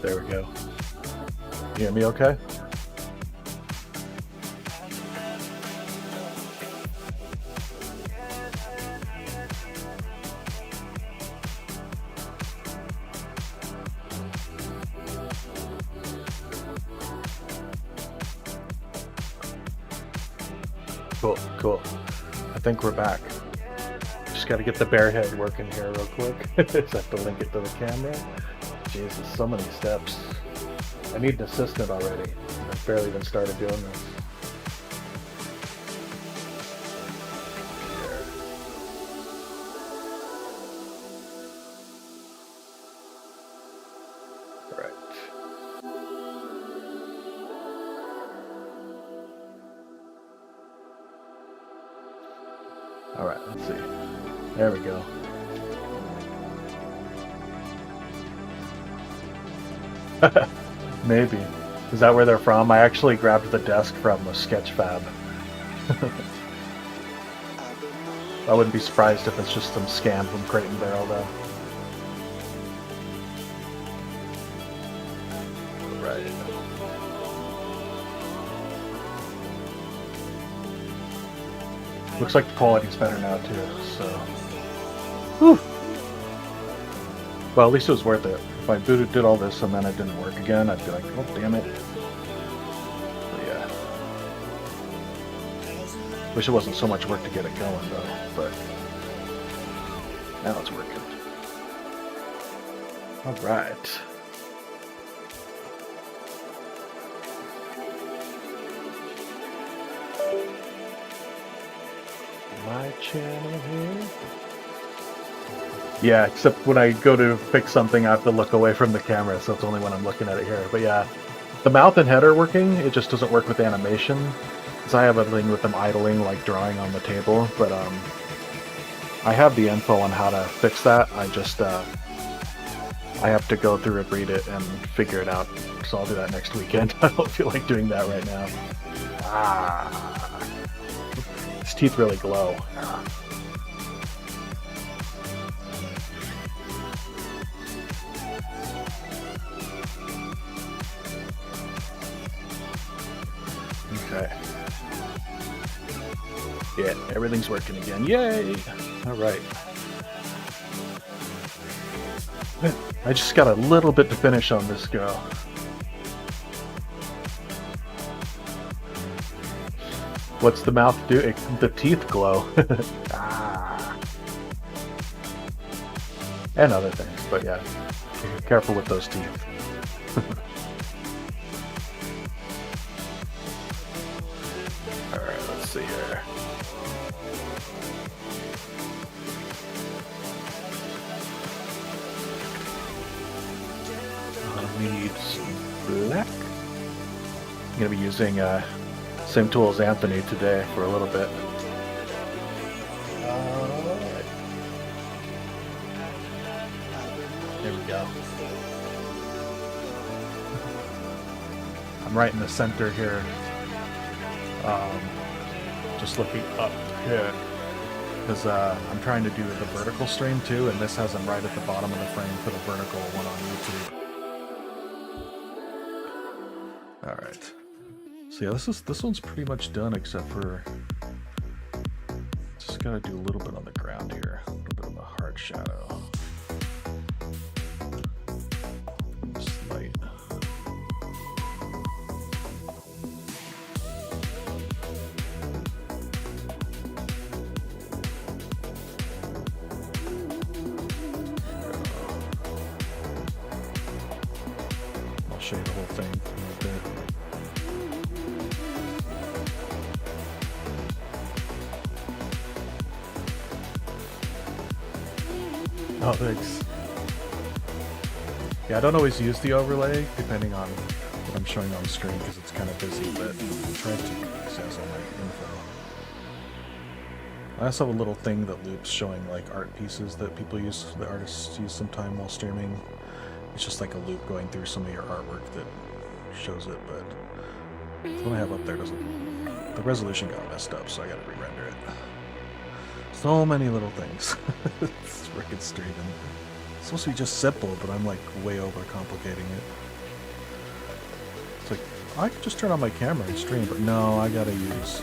There we go. You hear me okay? Cool, cool. I think we're back. Just got to get the bear head working here real quick. Just have to link it to the camera. Jesus, so many steps. I need an assistant already. I've barely even started doing this. Right. All right, let's see. There we go. Maybe. Is that where they're from? I actually grabbed the desk from the Sketchfab. I wouldn't be surprised if it's just some scam from Crate and Barrel, though. Right. Looks like the quality's better now, too, so... Whew. Well, at least it was worth it. If I did all this and then it didn't work again, I'd be like, oh, damn it. But yeah. Wish it wasn't so much work to get it going, though, but... now it's working. Alright. My channel here. Yeah, except when I go to fix something, I have to look away from the camera, so it's only when I'm looking at it here. But yeah, the mouth and head are working. It just doesn't work with animation. Because I have a thing with them idling, like drawing on the table. But I have the info on how to fix that. I just I have to go through and read it and figure it out. So I'll do that next weekend. I don't feel like doing that right now. Ah, his teeth really glow. Okay. Yeah, everything's working again. Yay! Alright. I just got a little bit to finish on this girl. What's the mouth do? The teeth glow. Ah. And other things, but yeah. Be careful with those teeth. Alright, let's see here. We need some black. I'm going to be using same tool as Anthony today for a little bit. Alright. There we go. I'm right in the center here. Just looking up here. Because I'm trying to do the vertical stream too, and this has them right at the bottom of the frame for the vertical one on YouTube. Alright. So yeah, this one's pretty much done except for just gotta do a little bit on the ground here. A little bit of a hard shadow. Just light. I'll show you the whole thing in a bit. Oh, thanks. Yeah, I don't always use the overlay, depending on what I'm showing on screen, because it's kind of busy, but I'm trying to access all my info. I also have a little thing that loops showing, like, art pieces that people use, the artists use sometime while streaming. It's just like a loop going through some of your artwork that shows it, but the one I have up there doesn't... The resolution got messed up, so I gotta re-render it. So many little things. It's freaking streaming. It's supposed to be just simple, but I'm like way overcomplicating it. It's like, I could just turn on my camera and stream, but no, I gotta use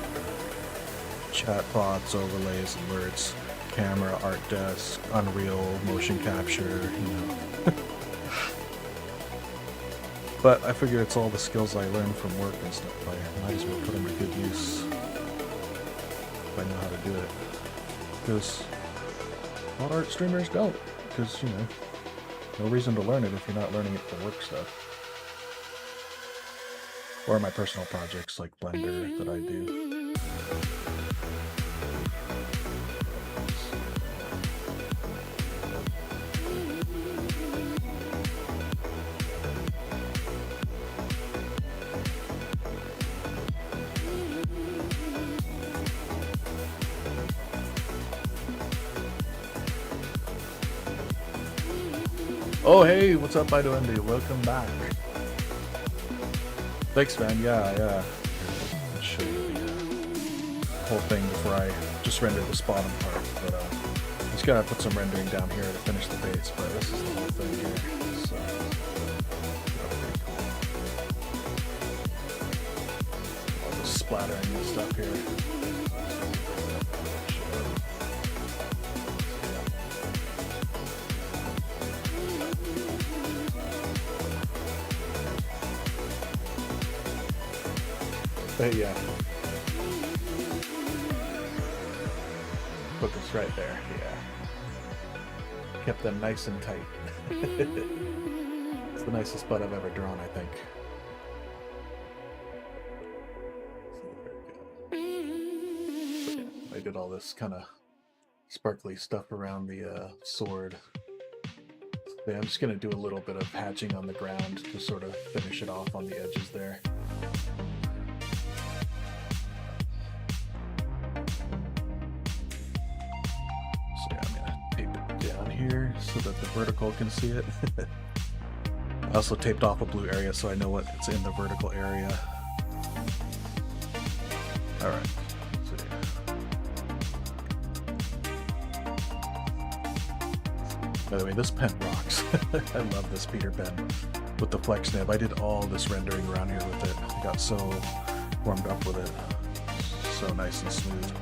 chatbots, overlays, alerts, camera, Artdesk, Unreal, motion capture, you know. But I figure it's all the skills I learned from work and stuff. I might as well put them to good use if I know how to do it. Because a lot of art streamers don't. Because, you know, no reason to learn it if you're not learning it for work stuff. Or my personal projects like Blender that I do. Oh, hey, what's up, Ido Indy? Welcome back. Thanks, man. Yeah. I'll show you the whole thing before I just render this bottom part. But just gotta put some rendering down here to finish the base. But this is the whole thing here. So, all the splattering and stuff here. But yeah. Put this right there, yeah. Kept them nice and tight. It's the nicest butt I've ever drawn, I think. So yeah, I did all this kind of sparkly stuff around the sword. Yeah, I'm just gonna do a little bit of hatching on the ground to sort of finish it off on the edges there. Here so that the vertical can see it. I also taped off a blue area so I know what it's in the vertical area. Alright, so by the way, this pen rocks. I love this Peter pen with the flex nib. I did all this rendering around here with it. I got so warmed up with it. So nice and smooth.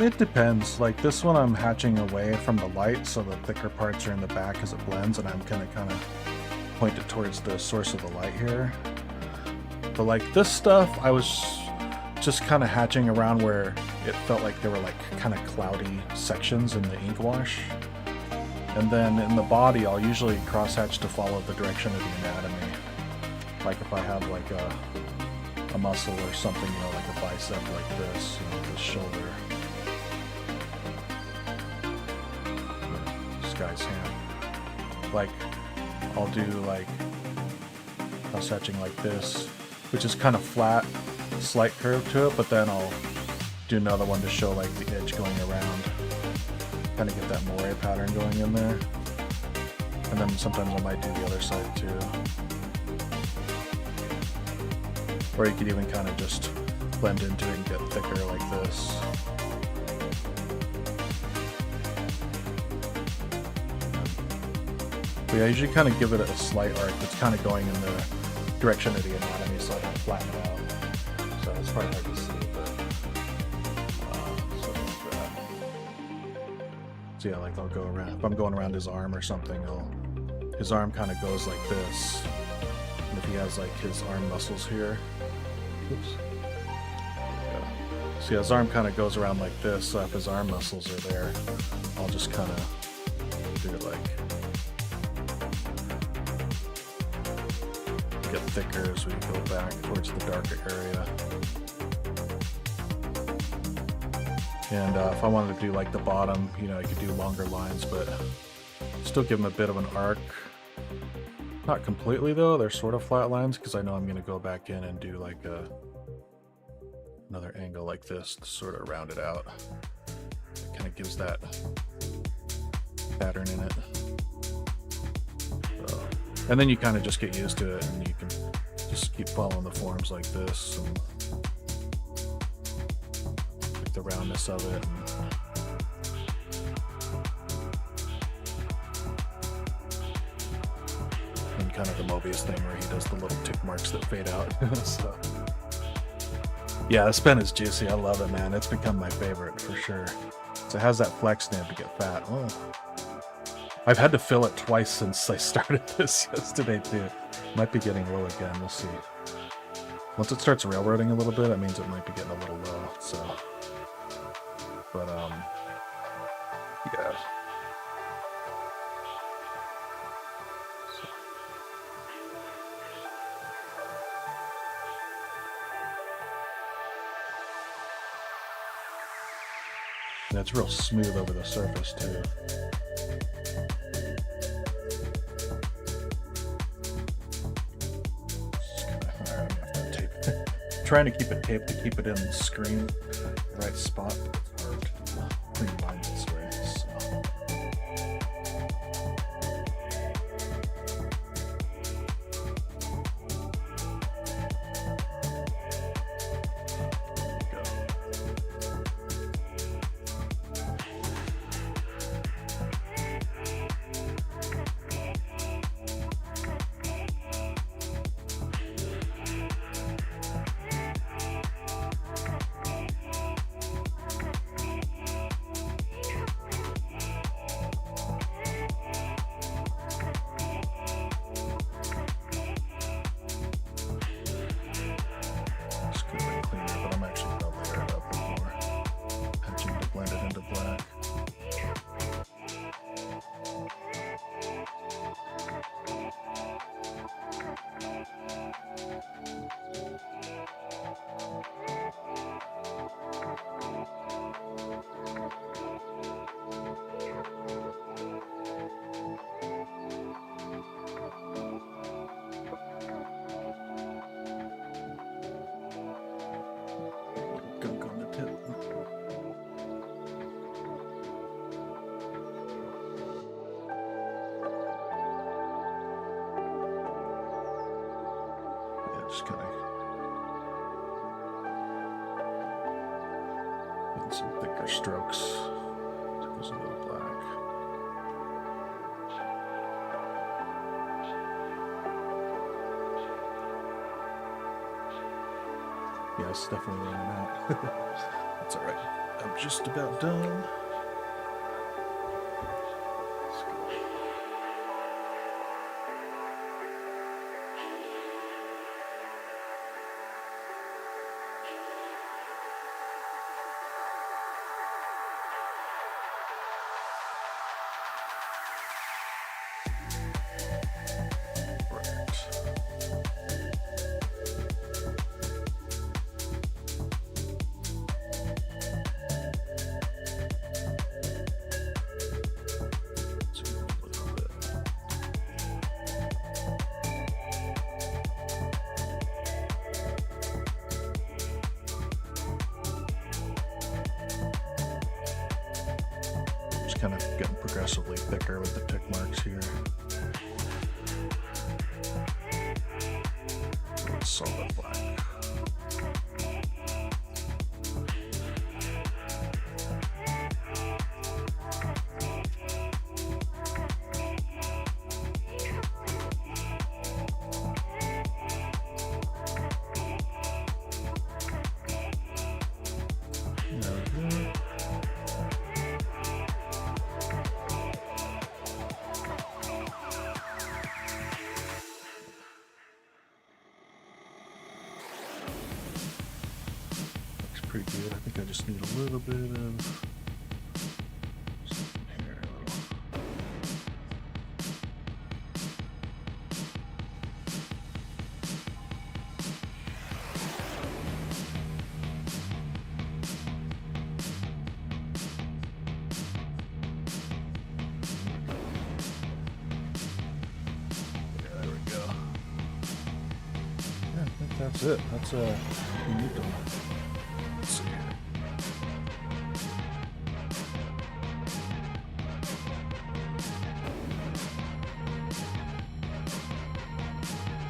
It depends. Like this one I'm hatching away from the light so the thicker parts are in the back as it blends, and I'm gonna kind of point it towards the source of the light here. But like this stuff, I was just kind of hatching around where it felt like there were like kind of cloudy sections in the ink wash. And then in the body, I'll usually cross hatch to follow the direction of the anatomy. Like if I have like a muscle or something, you know, like a bicep like this, you know, this shoulder. This guy's hand. Like, I'll do like cross hatching like this, which is kind of flat, slight curve to it, but then I'll do another one to show like the edge going around. Kind of get that moire pattern going in there. And then sometimes I might do the other side too. Or you could even kind of just blend into it and get thicker like this. But yeah, I usually kind of give it a slight arc that's kind of going in the direction of the anatomy so I don't flatten it out. So it's probably hard to see, but So yeah, like I'll go around. If I'm going around his arm or something, his arm kind of goes like this. And if he has like his arm muscles here, oops. Yeah. So yeah, his arm kind of goes around like this. So if his arm muscles are there, I'll just kind of do it like get thicker as we go back towards the darker area. And if I wanted to do like the bottom, you know, I could do longer lines, but still give them a bit of an arc. Not completely though, they're sort of flat lines because I know I'm going to go back in and do like another angle like this to sort of round it out. It kind of gives that pattern in it. So, and then you kind of just get used to it and you can just keep following the forms like this and the roundness of it. And kind of the Mobius thing where he does the little tick marks that fade out. So yeah, this pen is juicy. I love it, man. It's become my favorite for sure. So it has that flex nib to get fat. Oh, I've had to fill it twice since I started this yesterday too. Might be getting low again. We'll see. Once it starts railroading a little bit, it means it might be getting a little low. So, but yeah. And it's real smooth over the surface too. Trying to keep it taped to keep it in the screen, the right spot. It's hard to clean line this way. So. Just kind of getting some thicker strokes. It goes a little black. Yeah, it's definitely running out. That's all right. I'm just about done. Kind of getting progressively thicker with the tick marks here. It's solid black. pretty good. I think I just need a little bit of something here. Yeah, there we go. Yeah, I think that's it. That's you need to. Let's see here.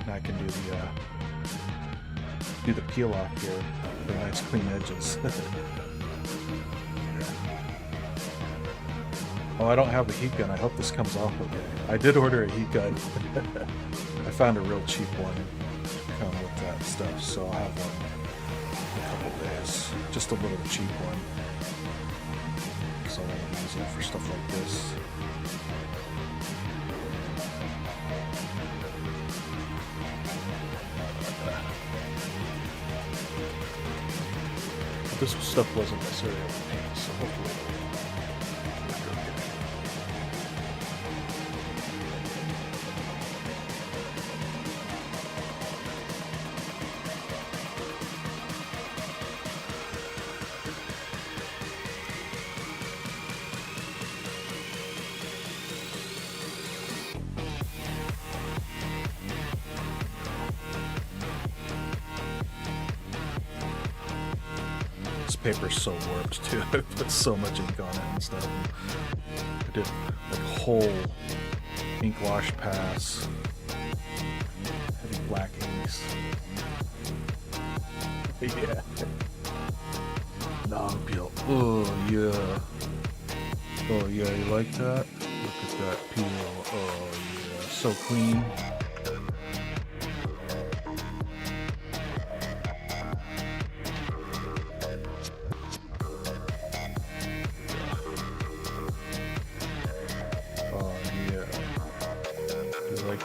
Now I can do the peel off here for nice clean edges. Oh, I don't have a heat gun. I hope this comes off okay. I did order a heat gun. I found a real cheap one to come with that stuff, so I'll have one in a couple days. Just a little cheap one. So I want to use it for stuff like this. This stuff wasn't necessarily on the paint, so hopefully it'll work okay. This paper's so warped too. I put so much ink on it and stuff. I did like a whole ink wash pass. Heavy black inks. Yeah. Non-peel. Oh yeah. Oh yeah, you like that? Look at that peel. Oh yeah. So clean.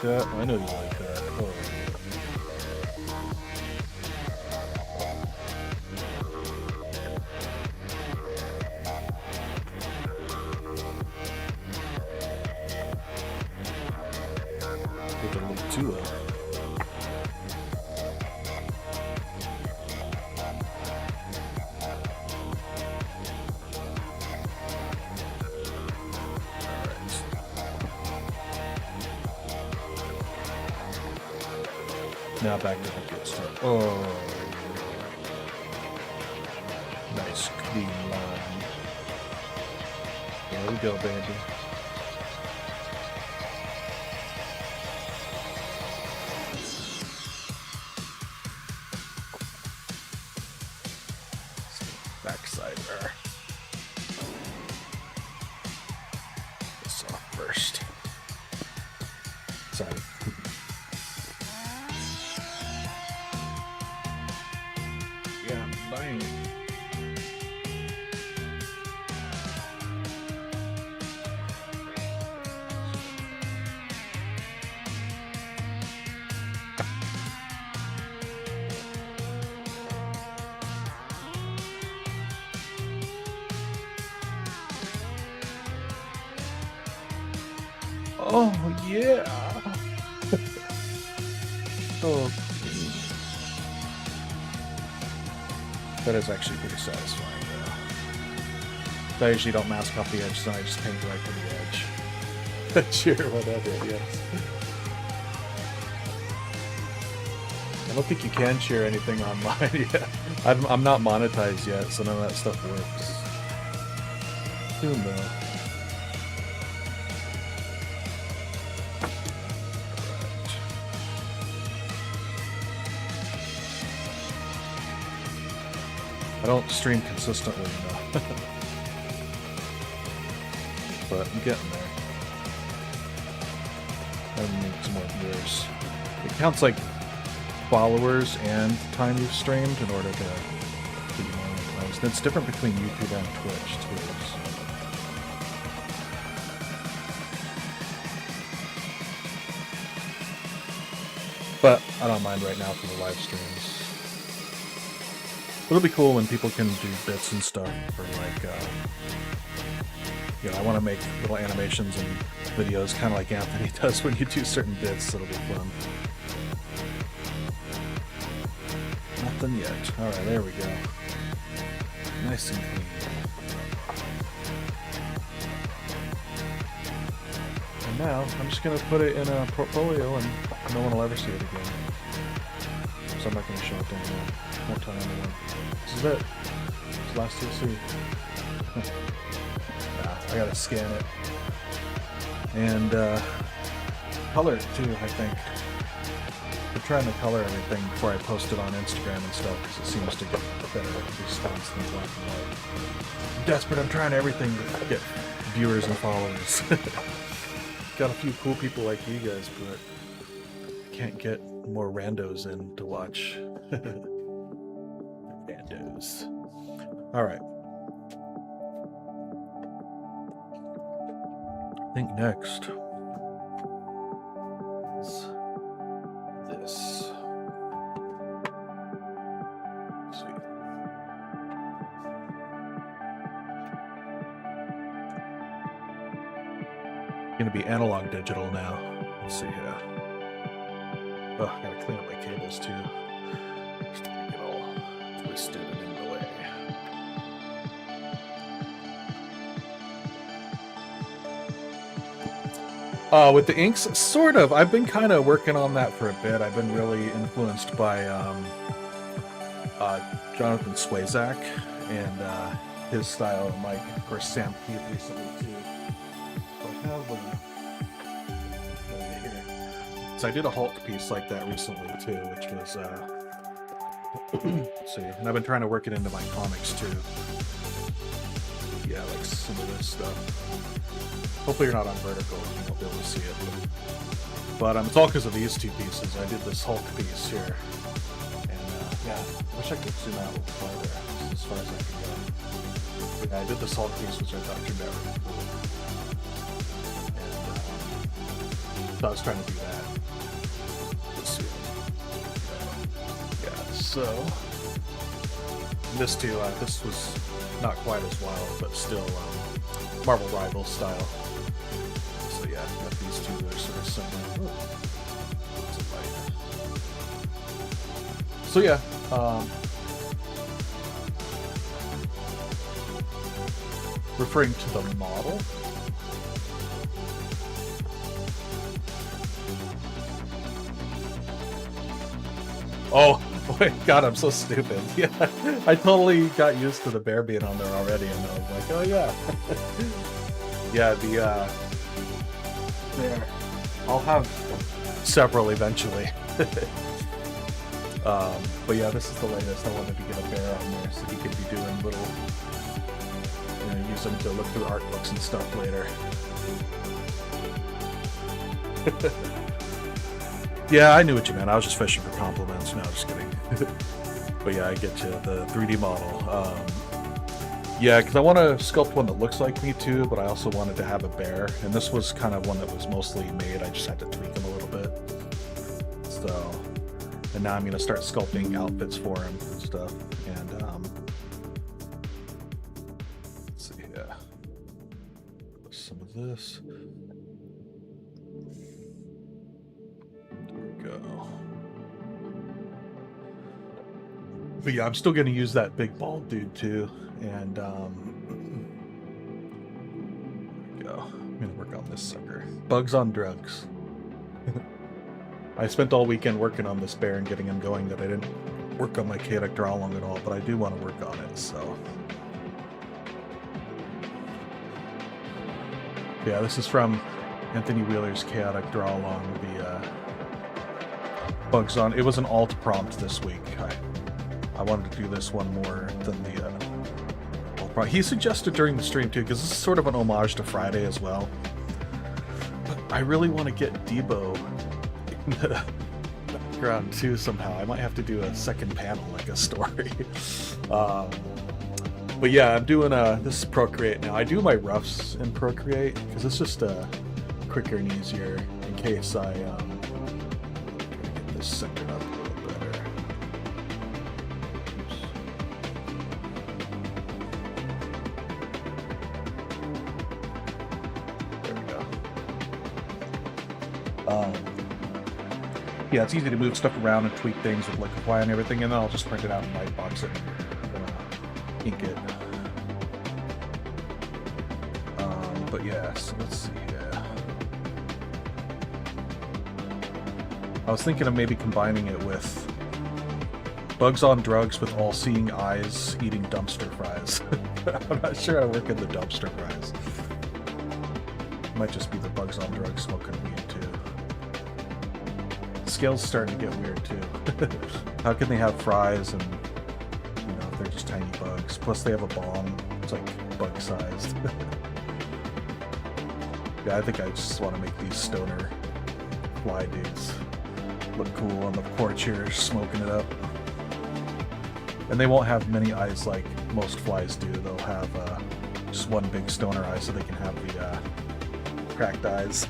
That? I know you like that. Oh. Put a little too low. Now back to the good stuff. Oh, nice clean line. There we go, baby. Backside there. This off first. Sorry. Bang. Oh yeah. Oh. That is actually pretty satisfying, though. I usually don't mask off the edge, so I just paint right to the edge. Cheer, whatever, yes. I don't think you can share anything online yet. I'm not monetized yet, so none of that stuff works. Soon, though. I don't stream consistently enough. But I'm getting there. I need some more viewers. It counts like followers and time you've streamed in order to be monetized. And it's different between YouTube and Twitch too. So. But I don't mind right now for the live streams. It'll be cool when people can do bits and stuff for like, you know, I want to make little animations and videos kind of like Anthony does when you do certain bits. It'll be fun. Nothing yet. All right, there we go. Nice and clean. And now I'm just gonna put it in a portfolio, and no one will ever see it again. So I'm not gonna show it to anyone. Won't tell anyone. This is it. It's the last you'll see. I gotta scan it and color it too. I think I'm trying to color everything before I post it on Instagram and stuff because it seems to get a better response than black and white. I'm desperate. I'm trying everything to get viewers and followers. Got a few cool people like you guys, but can't get more randos in to watch. Randos. All right. I think next is this. Let's see. Gonna be analog digital now. Let's see here. Oh, I gotta clean up my cables too. Just don't get all twisted and in the way. With the inks, sort of. I've been kind of working on that for a bit. I've been really influenced by Jonathan Swayzak and his style, and like, of course, Sam Keith recently too. So I have here. So I did a Hulk piece like that recently too, which was let's see, and I've been trying to work it into my comics too. Yeah, like some of this stuff. Hopefully you're not on vertical, you won't be able to see it. But it's all because of these two pieces. I did this Hulk piece here. And yeah, I wish I could zoom out a little farther as far as I can go. But yeah, I did this Hulk piece, which I thought turned out really cool. And so I was trying to do that. Let's see. Yeah, so this too, this was not quite as wild, but still Marvel Rivals style. So yeah, I've got these two that are sort of similar. So yeah, referring to the model. Oh, boy, God, I'm so stupid. Yeah, I totally got used to the bear being on there already, and I was like, oh yeah. Yeah, there. I'll have several eventually. But yeah, this is the latest. I wanted to get a bear on there so he could be doing little, you know, use them to look through art books and stuff later. Yeah, I knew what you meant. I was just fishing for compliments. No, just kidding. But yeah, I get you. The 3D model. Yeah, because I want to sculpt one that looks like me too, but I also wanted to have a bear. And this was kind of one that was mostly made. I just had to tweak him a little bit. So, and now I'm going to start sculpting outfits for him and stuff. And, let's see here. Some of this. Go. But yeah, I'm still going to use that big bald dude too, and there we go. I'm going to work on this sucker. Bugs on drugs. I spent all weekend working on this bear and getting him going that I didn't work on my chaotic draw along at all, but I do want to work on it, so. Yeah, this is from Anthony Wheeler's chaotic draw along, the Bugs on. It was an alt prompt this week. I wanted to do this one more than the alt prompt. He suggested during the stream too, because this is sort of an homage to Friday as well. But I really want to get Debo in the background too somehow. I might have to do a second panel, like a story. But yeah, I'm doing this is Procreate now. I do my roughs in Procreate because it's just quicker and easier in case I get this centered up a little better. Oops. Um, yeah, it's easy to move stuff around and tweak things with Liquify and everything, and then I'll just print it out and lightbox it and ink it. But yeah, so let's see. I was thinking of maybe combining it with Bugs on Drugs with All-Seeing Eyes eating dumpster fries. I'm not sure how to work in the dumpster fries. Might just be the Bugs on Drugs smoking weed too. Scale's starting to get weird too. How can they have fries and, you know, if they're just tiny bugs? Plus they have a bong. It's like bug-sized. Yeah, I think I just want to make these stoner fly dudes look cool on the porch here, smoking it up. And they won't have many eyes like most flies do. They'll have just one big stoner eye so they can have the cracked eyes.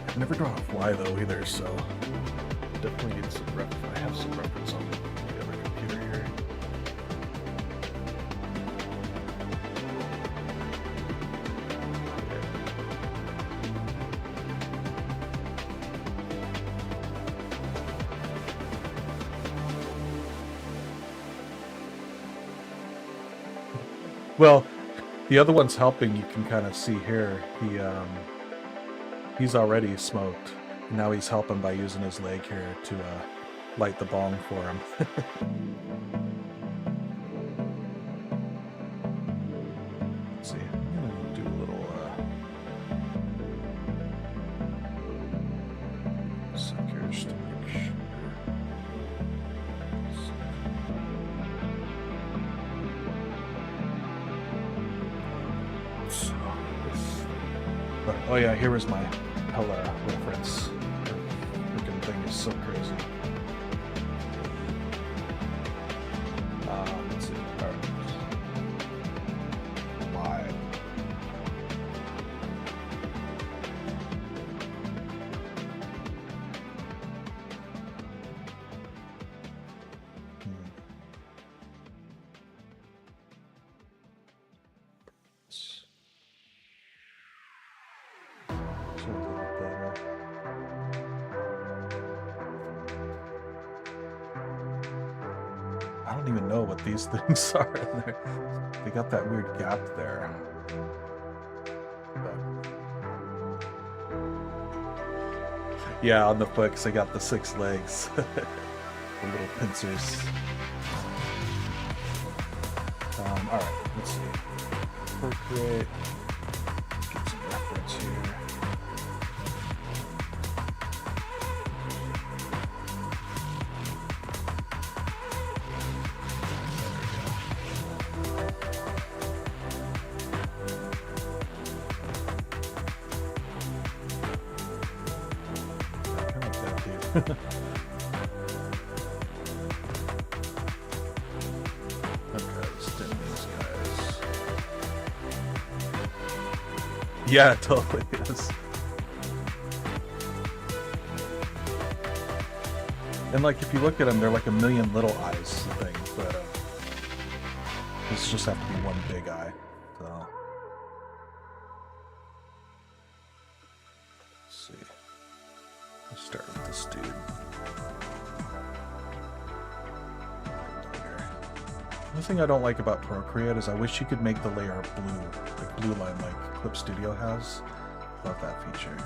I never draw a fly though either, so definitely need some rep. I have some reference on the other computer here. Well, the other one's helping. You can kind of see here. He's already smoked. Now he's helping by using his leg here to light the bong for him. Let's see. I'm gonna do a little sec here just to make sure. Oh yeah, here was my Hella reference. The freaking thing is so crazy. Let's see. Alright. Live. I don't even know what these things are. They got that weird gap there. But yeah, on the foot, 'cause I got the 6 legs. The little pincers. Alright, let's see. Procreate. Get some reference here. Okay, let's dim these guys. Yeah, it totally is. And like, if you look at them, they're like a million little eyes thing, but this just have to be one big eye. So let's see. Let's start with this dude. The thing I don't like about Procreate is I wish you could make the layer blue, like blue line like Clip Studio has. Love that feature.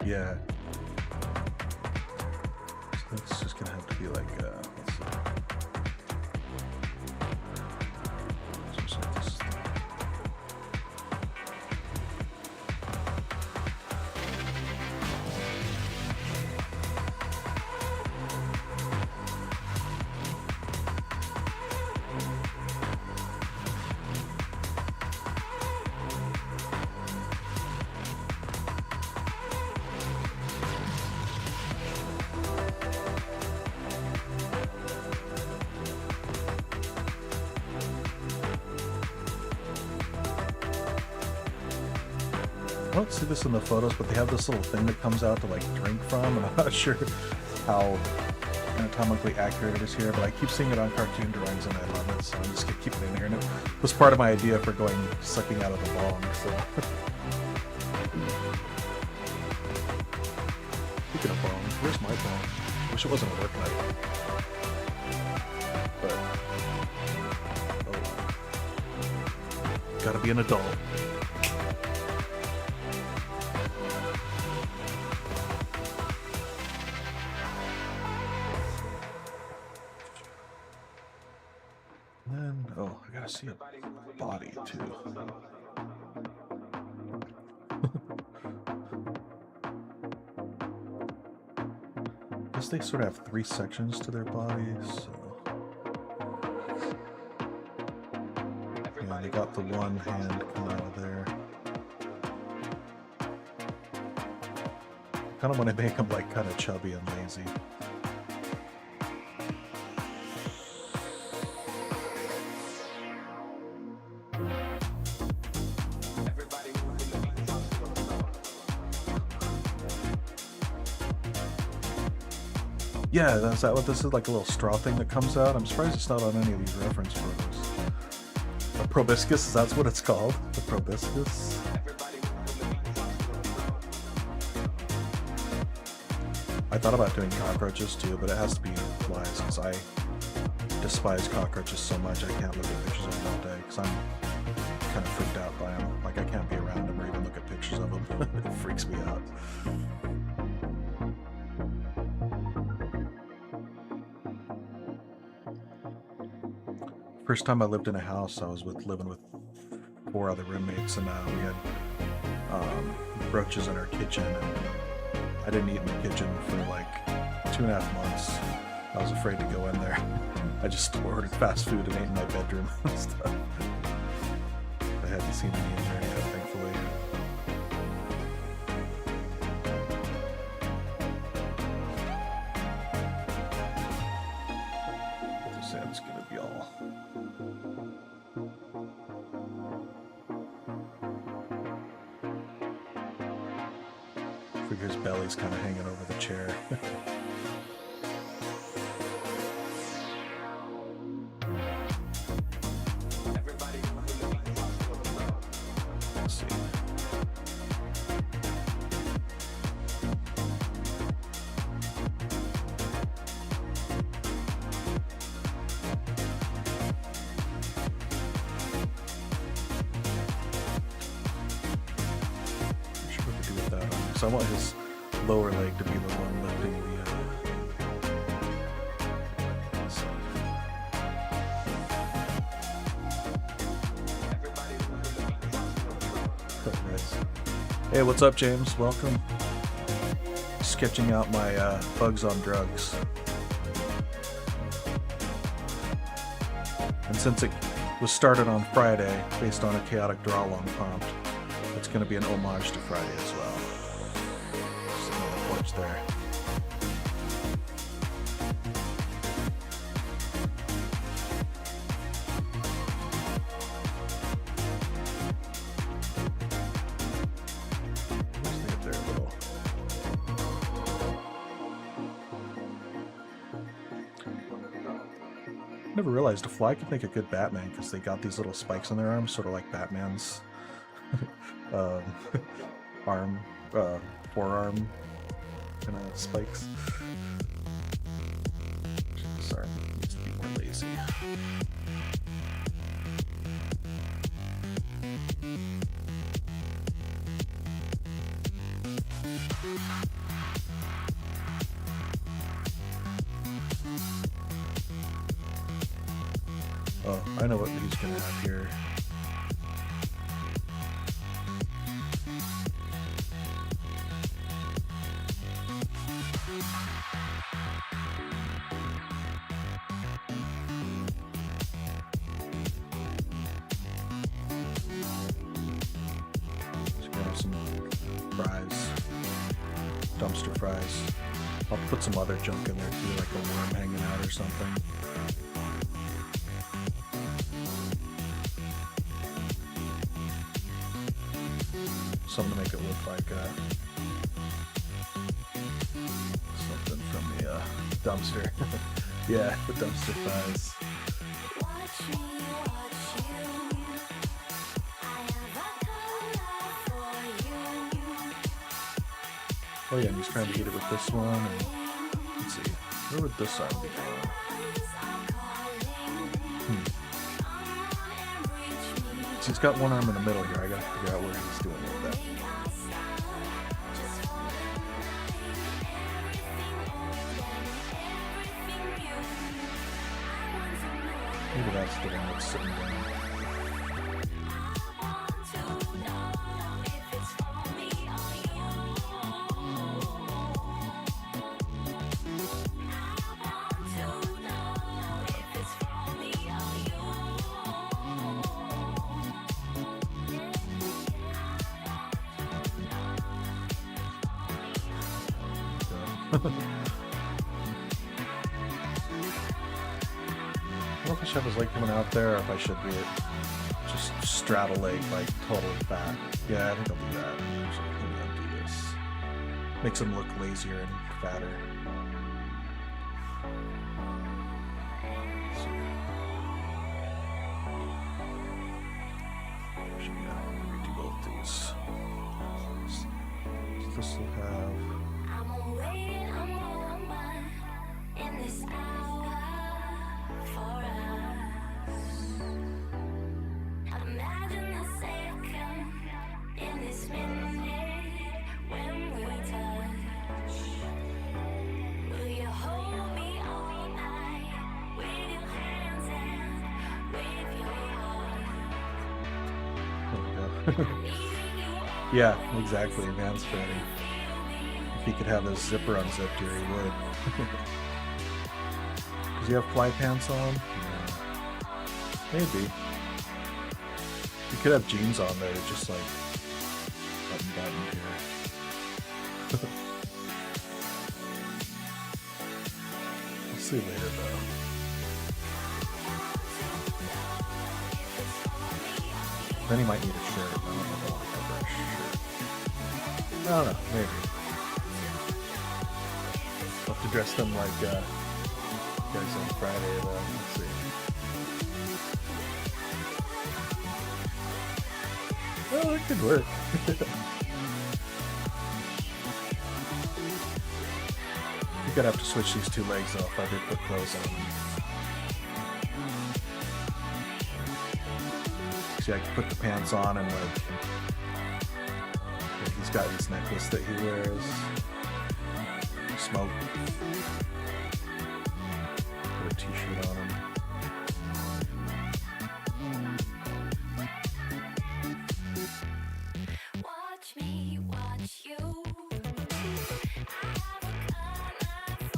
Yeah. So that's just gonna have to be like, let's see. Just like this. don't see this in the photos, but they have this little thing that comes out to like drink from, and I'm not sure how anatomically accurate it is here, but I keep seeing it on cartoon drawings and I love it, so I'm just gonna keep it in here. And it was part of my idea for going sucking out of the bong, so. Speaking of bong, where's my bong? Wish it wasn't a work night. But, oh well. Gotta be an adult. I gotta see a body too. Guess they sort of have 3 sections to their bodies. So. Yeah, they got the one hand coming out of there. Kind of want to make them like kind of chubby and lazy. Yeah, is that what this is? Like a little straw thing that comes out? I'm surprised it's not on any of these reference photos. A proboscis, that's what it's called? The proboscis? I thought about doing cockroaches too, but it has to be flies, because I despise cockroaches so much I can't look at pictures of them all day, because I'm kind of freaked out by them. Like, I can't be around them or even look at pictures of them. It freaks me out. First time I lived in a house, I was living with 4 other roommates, and we had roaches in our kitchen, and I didn't eat in the kitchen for like 2.5 months. I was afraid to go in there. I just ordered fast food and ate in my bedroom and stuff. I hadn't seen any in there yet, thankfully. This end's gonna be all. Figure his belly's kind of hanging over the chair. Let's see. So I want his lower leg to be the one lifting the Hey, what's up, James? Welcome. Sketching out my bugs on drugs. And since it was started on Friday, based on a chaotic draw-along prompt, it's going to be an homage to Friday as well. There. Never realized a fly could make a good Batman because they got these little spikes on their arms, sort of like Batman's arm, forearm. Kind of spikes. Sorry, needs to be more lazy. Oh, I know what he's gonna have here. Dumpster fries. I'll put some other junk in there too, like a worm hanging out or something. something to make it look like something from the dumpster. Yeah, the dumpster thighs. Oh yeah, I'm just trying to get it with this one. And let's see, where would this arm be going? So he's got one arm in the middle here. I gotta figure out where he's doing with that. Maybe that's the one that's sitting down. I don't know if I should have his leg coming out there or if I should be it just straddle leg, like totally fat. Yeah, I think I'll do that. So maybe I'll do this. Makes him look lazier and fatter. Should redo both these. So this will have. Yeah, exactly, man's fatty. If he could have his zipper unzipped here, he would. Does he have fly pants on? Yeah. Maybe. He could have jeans on that are just like button here. We'll see later though. Then he might need a shirt. I don't know if I'll cover a shirt. I don't know, maybe. I'll have to dress them like guys on Friday though. Let's see. Well, it could work. You're gonna have to switch these two legs off. I did put clothes on them. See, I can put the pants on and like he's got his necklace that he wears. Smoke. Put a t-shirt on him.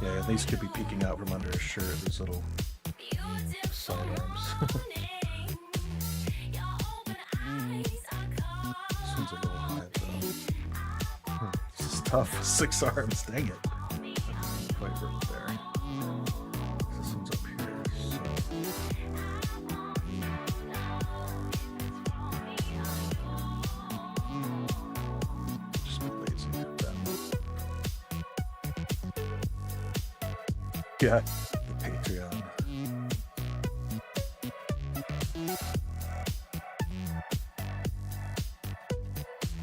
Yeah, these could be peeking out from under his shirt, these little sidearms. This one's a little high though. This is tough. 6 arms, dang it. Quite work there. This one's up here, so. Just be lazy with that one. Yeah, the Patreon.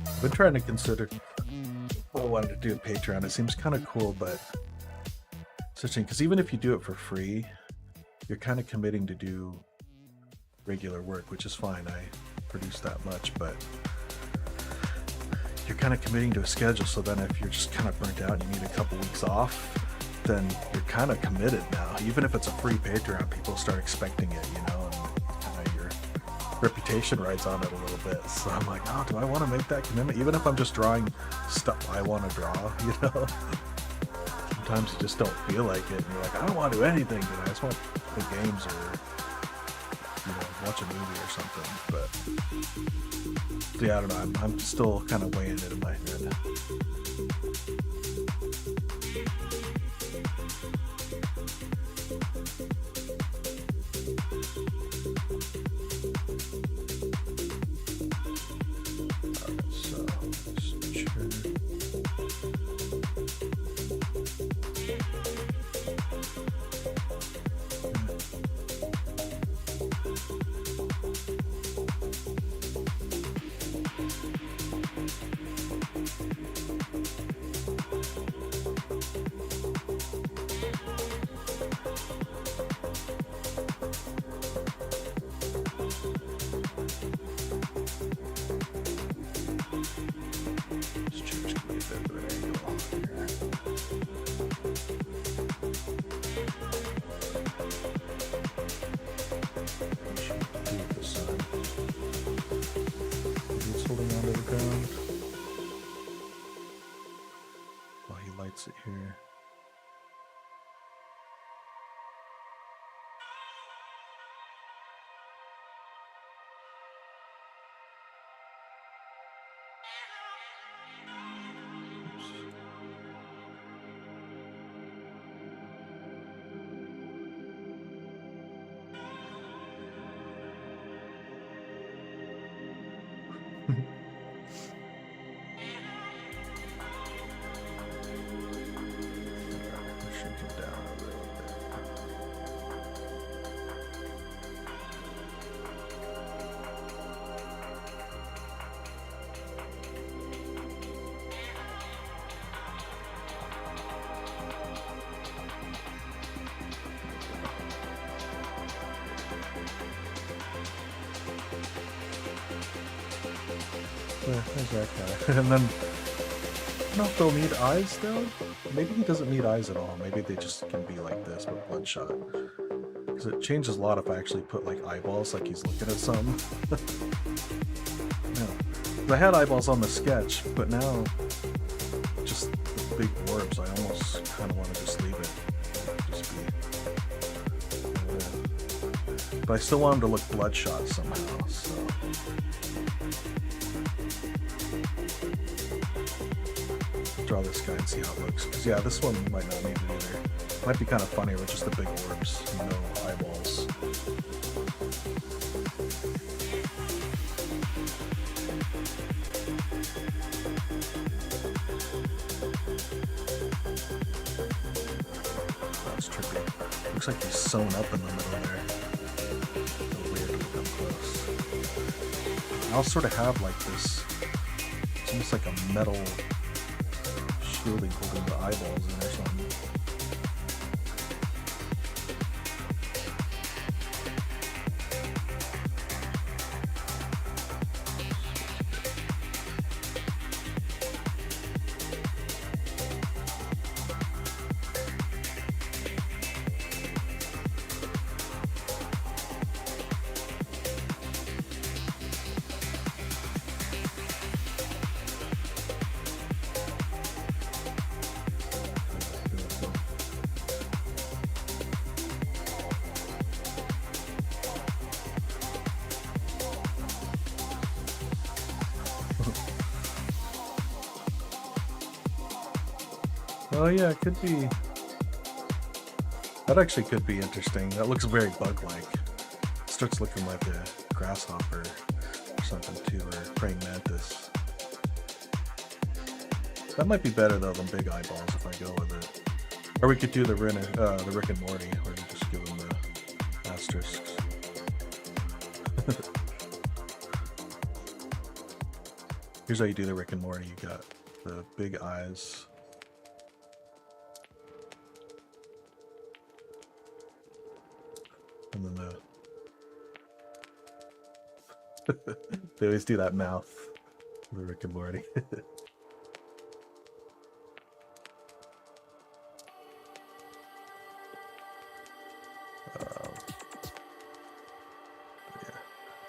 I've been trying to consider what I wanted to do a Patreon. It seems kind of cool, but such because even if you do it for free, you're kind of committing to do regular work, which is fine. I produce that much, but you're kind of committing to a schedule. So then if you're just kind of burnt out and you need a couple weeks off, then you're kind of committed now. Even if it's a free Patreon, people start expecting it, you know, and kind of your reputation rides on it a little bit. So I'm like, oh, do I want to make that commitment? Even if I'm just drawing stuff I want to draw, you know? Sometimes you just don't feel like it, and you're like, I don't want to do anything today. I just want to play games or, you know, watch a movie or something. But yeah, I don't know. I'm still kind of weighing it in my head. Alright, so lights it here. Shrink it down a little bit. Yeah, there's that guy. And then, I don't know if they'll need eyes though. Maybe he doesn't need eyes at all. Maybe they just can be like this with bloodshot. Because it changes a lot if I actually put like eyeballs, like he's looking at something. Yeah. I had eyeballs on the sketch, but now just the big orbs. I almost kind of want to just leave it. Just be. But I still want him to look bloodshot somehow. So. Draw this guy and see how it looks. Because yeah, this one might not need it either. Might be kind of funny with just the big orbs, no eyeballs. That's trippy. Looks like he's sewn up in the middle there. So weird to look up close. I'll sort of have like this. It's almost like a metal shielding holding the eyeballs in or something. Oh yeah, it could be. That actually could be interesting. That looks very bug-like. Starts looking like a grasshopper or something too, or praying mantis. That might be better though than big eyeballs if I go with it. Or we could do the Rick and Morty, where we just give them the asterisks. Here's how you do the Rick and Morty. You got the big eyes. And then they always do that mouth, the Rick and Morty. Yeah,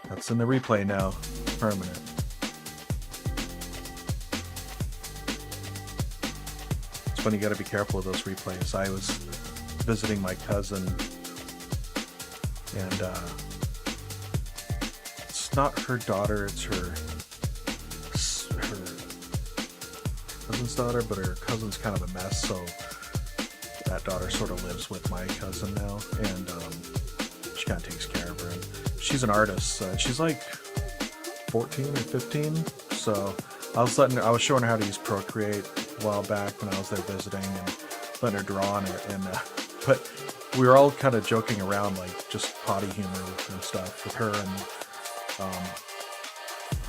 that's in the replay now, permanent. It's funny, you got to be careful of those replays. I was visiting my cousin. And it's not her daughter, it's her cousin's daughter, but her cousin's kind of a mess, so that daughter sort of lives with my cousin now, and she kind of takes care of her. And she's an artist. She's like 14 or 15, so I was showing her how to use Procreate a while back when I was there visiting, and letting her draw on it, and but we were all kind of joking around, like just potty humor and stuff with her and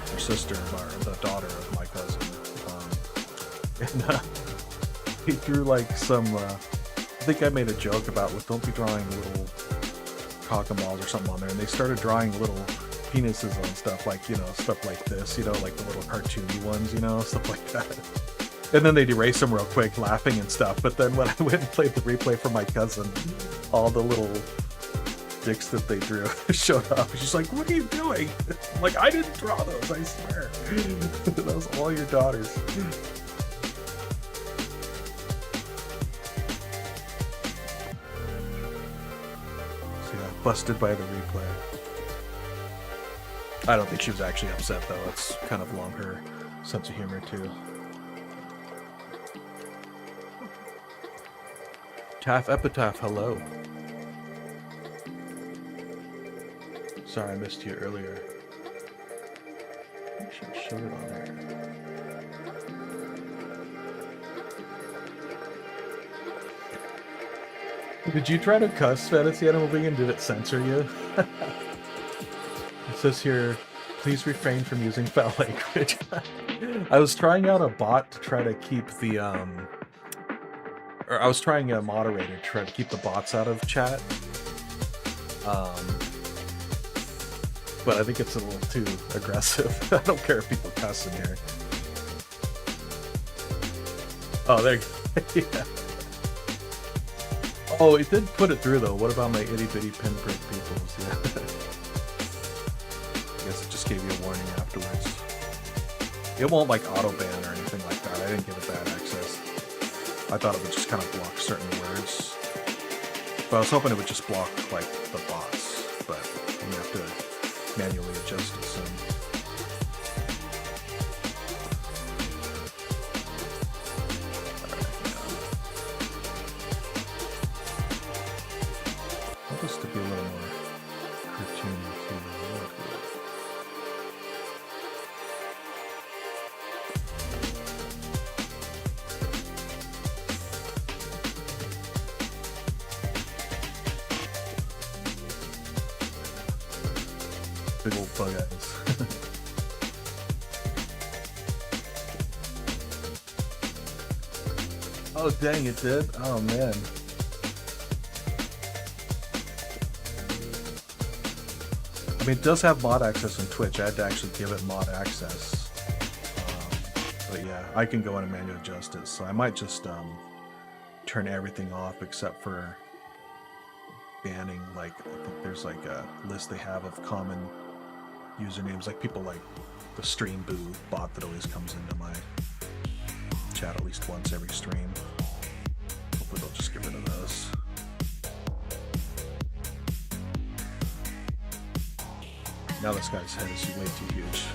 her sister, the daughter of my cousin. And he drew like some, I think I made a joke about, well, don't be drawing little cock and balls or something on there. And they started drawing little penises and stuff, like, stuff like this, like the little cartoony ones, stuff like that. And then they'd erase them real quick, laughing and stuff. But then when I went and played the replay for my cousin, all the little dicks that they drew showed up. She's like, "What are you doing?" I'm like, "I didn't draw those, I swear." That was all your daughters. Busted by the replay. I don't think she was actually upset though. It's kind of along her sense of humor too. Taff Epitaph, hello. Sorry I missed you earlier. I should have showed it on there. Did you try to cuss Fantasy Animal Being and did it censor you? It says here, please refrain from using foul language. I was trying out a bot to try to keep the, or I was trying a moderator to try to keep the bots out of chat. But I think it's a little too aggressive. I don't care if people cuss in here. Oh, there you go. Yeah. Oh, it did put it through though. What about my itty bitty pinprick peoples? Yeah. I guess it just gave you a warning afterwards. It won't like auto ban or anything like that. I didn't give it bad access. I thought it would just kind of block certain words. But I was hoping it would just block like the bots. But you have to manually adjust it soon. Just to be a little more cartoony too. Big old bug eyes. Oh dang, it did? Oh man. I mean, it does have mod access on Twitch. I had to actually give it mod access. But yeah, I can go in and manually adjust it. So I might just turn everything off except for banning, like, I think there's like a list they have of common usernames, like people like the Stream Boo bot that always comes into my chat at least once every stream. Hopefully they'll just get rid of those. Now this guy's head is way too huge.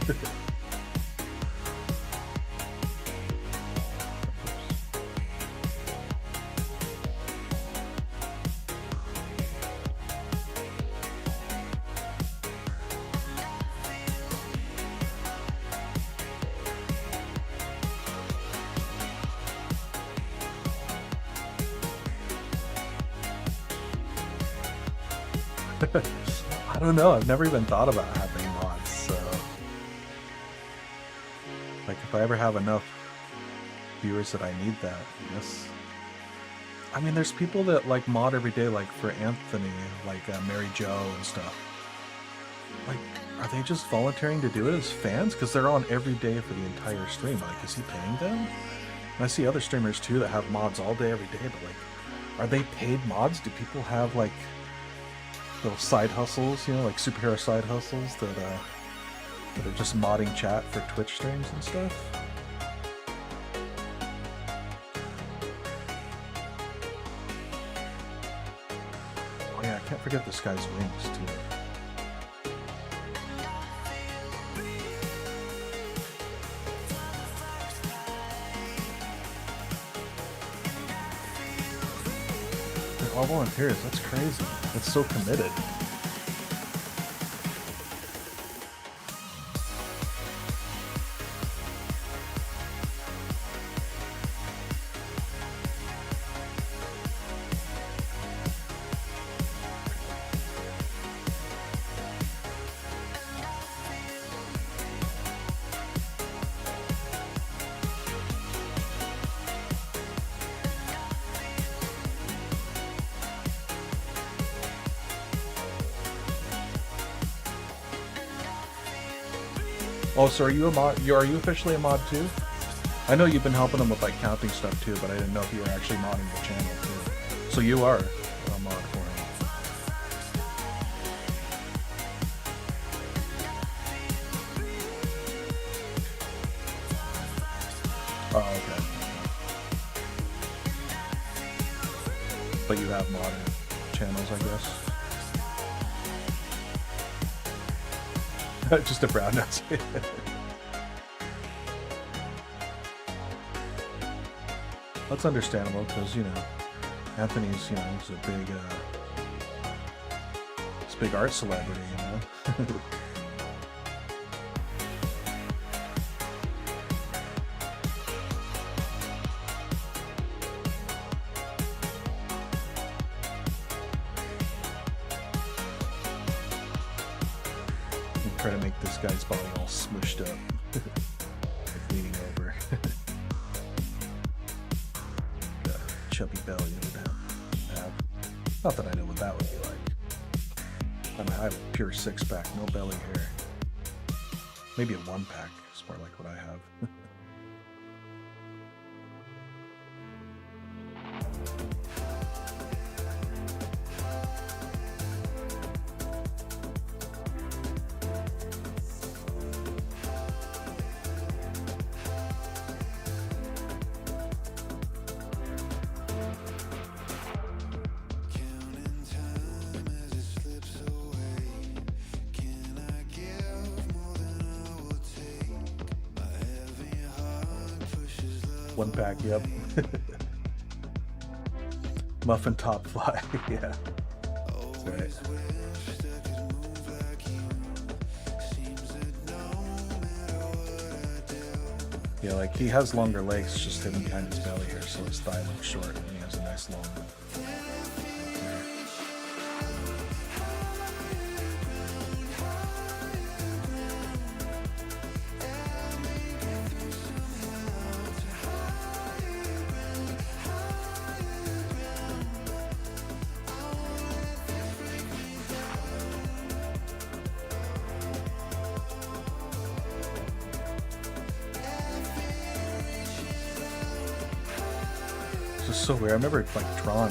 I don't know, I've never even thought about having mods, so like if I ever have enough viewers that I need that, I guess. I mean, there's people that like mod every day, like for Anthony, like Mary Jo and stuff. Like, are they just volunteering to do it as fans? Because they're on every day for the entire stream. Like, is he paying them? And I see other streamers too that have mods all day, every day, but like, are they paid mods? Do people have like little side hustles, you know, like superhero side hustles that are just modding chat for Twitch streams and stuff? Oh yeah, I can't forget this guy's wings too. They're all volunteers, that's crazy. That's so committed. Oh, so are you a mod? Are you officially a mod too? I know you've been helping them with like counting stuff too, but I didn't know if you were actually modding the channel too. So you are a mod for him. Oh, okay. But you have modded channels, I guess. Just a brown nose. That's understandable because, you know, Anthony's, you know, he's a big art celebrity, you know. Try to make this guy's body all smushed up, like leaning over. The chubby belly you would have. Not that I know what that would be like. I mean, I have a pure six-pack, no belly hair. Maybe a one-pack is more like what I have. One pack, yep. Muffin top fly, yeah. That's right. Yeah, like he has longer legs just hidden behind his belly here, so his thigh looks short and he has a nice long hair. It's so weird. I've never like drawn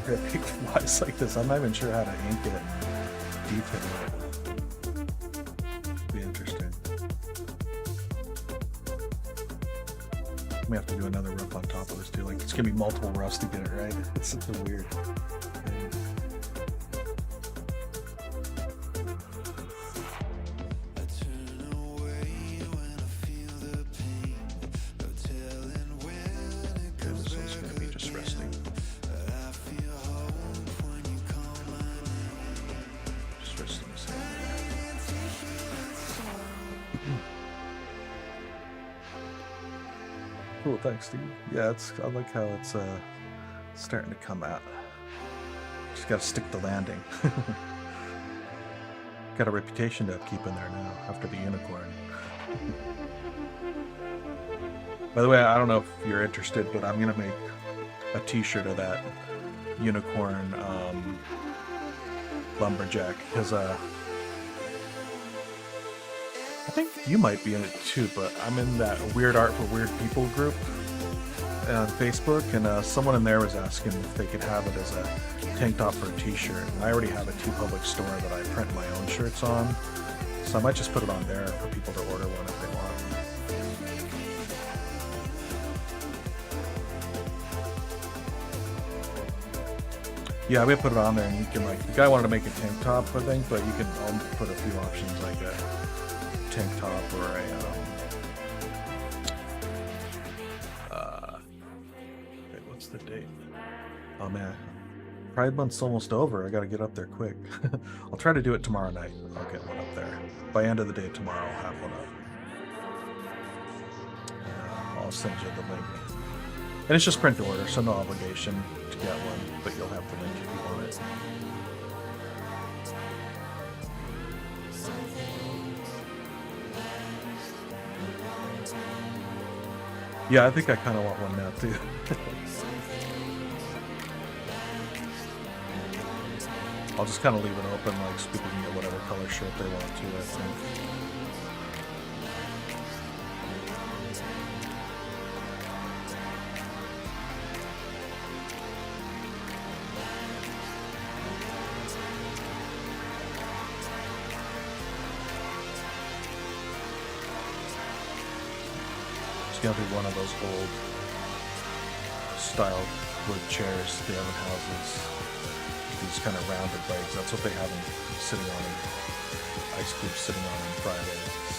big flies like this. I'm not even sure how to ink it and detail it. Be interesting. We have to do another rough on top of this too. Like it's gonna be multiple roughs to get it right. It's such a weird thing. Cool, thanks, Steve. Yeah, I like how it's starting to come out. Just gotta stick the landing. Got a reputation to upkeep in there now after the unicorn. By the way, I don't know if you're interested, but I'm gonna make a t-shirt of that unicorn lumberjack because I think you might be in it too, but I'm in that Weird Art for Weird People group on Facebook, and someone in there was asking if they could have it as a tank top or a t-shirt. And I already have a TeePublic store that I print my own shirts on, so I might just put it on there for people to order one if they want. Yeah, I'm gonna put it on there, and you can like the guy wanted to make a tank top, I think, but you can put a few options like a tank top or a wait, what's the date? Oh man, Pride Month's almost over. I gotta get up there quick. I'll try to do it tomorrow night. I'll get one up there. By end of the day tomorrow, I'll have one up. I'll send you the link. And it's just print to order, so no obligation to get one, but you'll have the link if you want it. Yeah, I think I kind of want one now too. I'll just kind of leave it open, like so people can get whatever color shirt they want to, I think. Gonna be one of those old style wood chairs they have in houses. These kind of rounded legs. That's what they have them sitting on. ice cube sitting on Friday. So.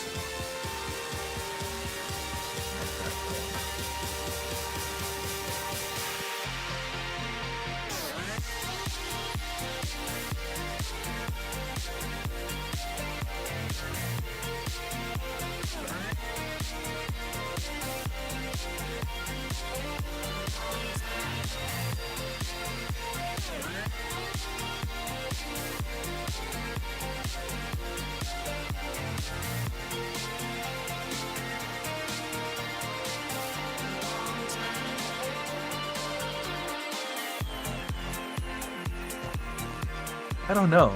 I don't know.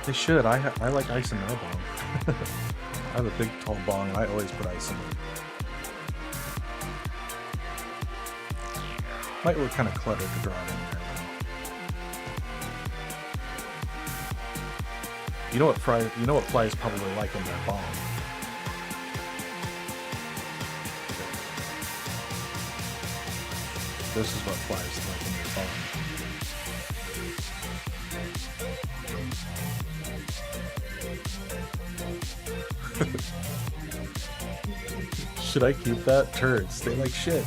They should. I like ice in my bong. I have a big tall bong and I always put ice in it. Might look kind of cluttered to draw it in there. You know what flies probably like in their bong? This is what flies like in their bong. Should I keep that? Turds. They like shit.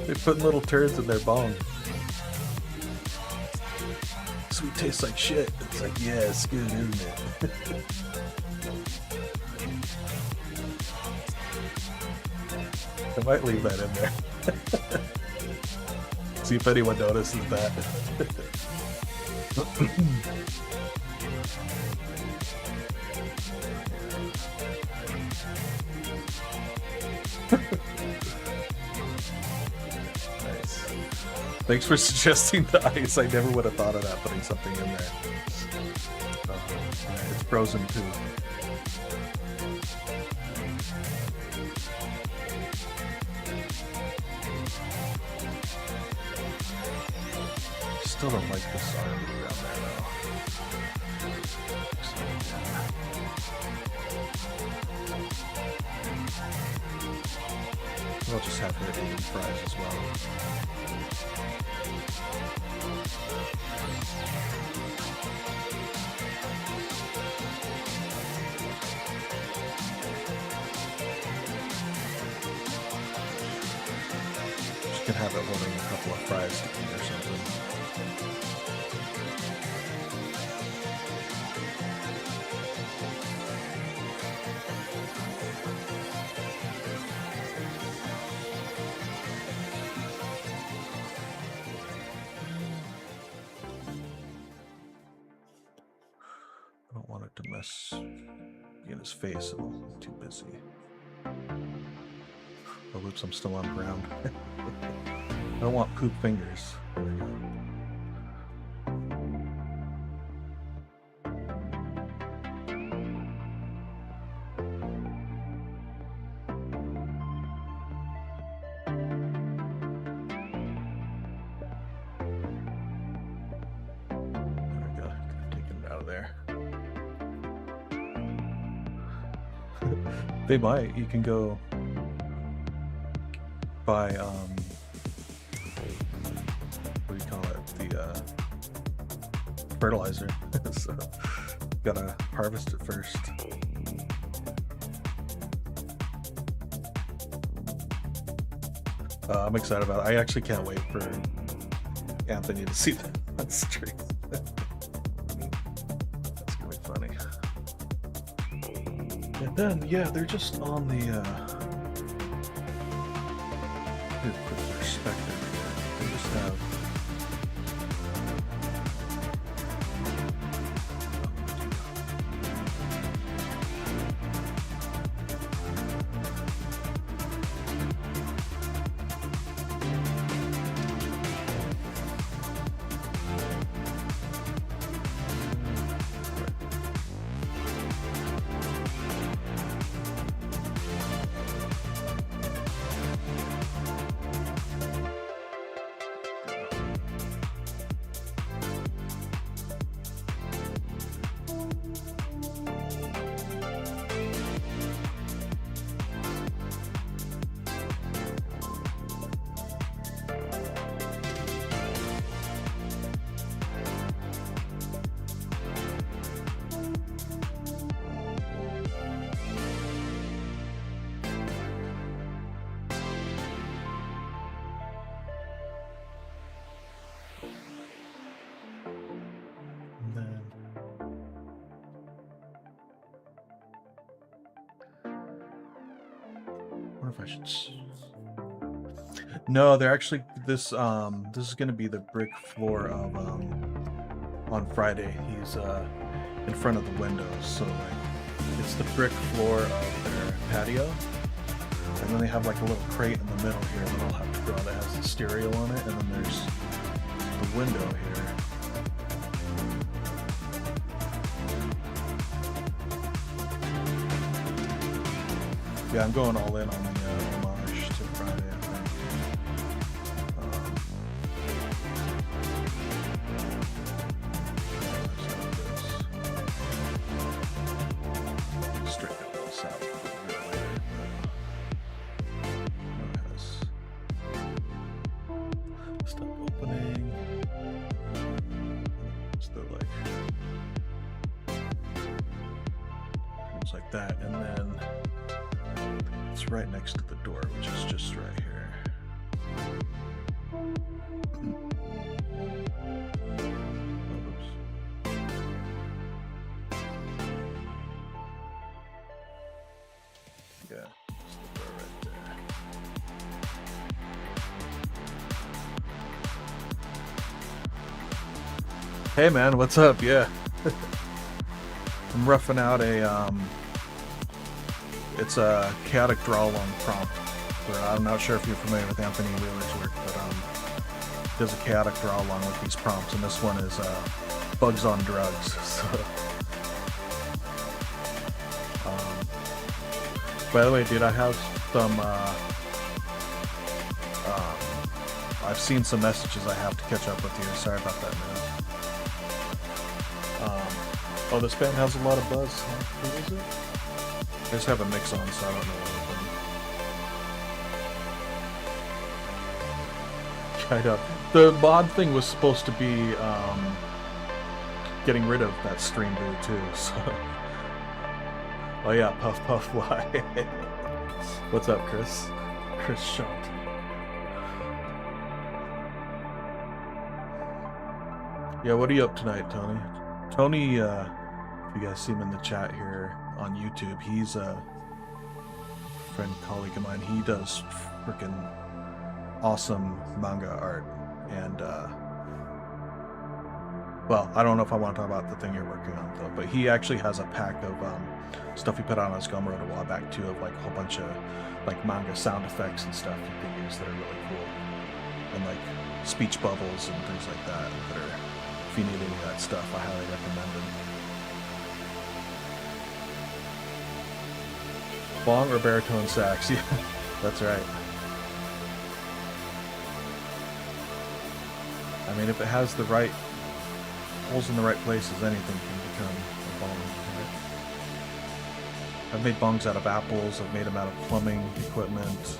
They put little turds in their bong. Sweet tastes like shit. It's like, yeah, it's good, isn't it? I might leave that in there. See if anyone notices that. Nice. Thanks for suggesting the ice. I never would have thought of that, putting something in there. It's frozen too. Still don't like this arm around there though. So, I'll just have her eating fries as well. She can have it holding a couple of fries to eat or something. I don't want it to mess in his face. I'm too busy. Oh, whoops, I'm still on ground. I don't want poop fingers. There we go. There we go. Taking it out of there. They might. You can go buy what do you call it? The fertilizer. So gotta harvest it first. I'm excited about it. I actually can't wait for Anthony to see that on stream. That's gonna be funny. And then, yeah, they're just on the put perspective here. They just have if I should. No, they're actually this is gonna be the brick floor of on Friday. He's in front of the windows, so like it's the brick floor of their patio, and then they have like a little crate in the middle here that I'll have to draw that has the stereo on it, and then there's the window here. Yeah, I'm going all in on the homage to Friday, I think. Straighten this out a bit later. Stop opening. So like things like that, and then it's right next to the door, which is just right here. Oops. Yeah, it's the door right there. Hey man, what's up? Yeah. I'm roughing out a it's a chaotic draw along prompt. I'm not sure if you're familiar with Anthony Wheeler's work, but there's a chaotic draw along with these prompts, and this one is bugs on drugs. So, by the way, dude, I have some. I've seen some messages I have to catch up with you. Sorry about that, man. Oh, this band has a lot of buzz. Huh? Who is it? I just have a mix on, so I don't know what I know. The mod thing was supposed to be getting rid of that stream boot too. So, oh yeah, Puff Puff Fly. What's up, Chris? Chris Schultz. Yeah, what are you up tonight, Tony? Tony, if you guys see him in the chat here on YouTube, he's a friend, colleague of mine. He does freaking awesome manga art, and well, I don't know if I want to talk about the thing you're working on though, but he actually has a pack of stuff he put out on his Gumroad a while back too, of like a whole bunch of like manga sound effects and stuff you can use that are really cool, and like speech bubbles and things like that. That are, if you need any of that stuff, I highly recommend it. Long or baritone sax? Yeah, that's right. I mean, if it has the right holes in the right places, anything can become a bong. Right? I've made bongs out of apples. I've made them out of plumbing equipment,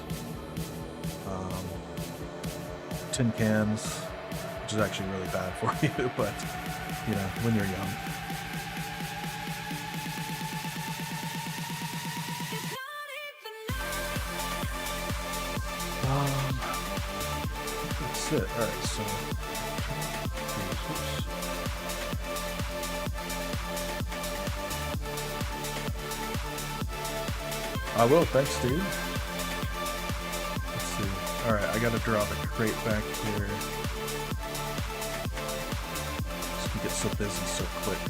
tin cans, which is actually really bad for you, but you know, when you're young. That's it. Alright, so I will, thanks dude. Let's see. Alright, I gotta draw the crate back here. Just get so busy so quick.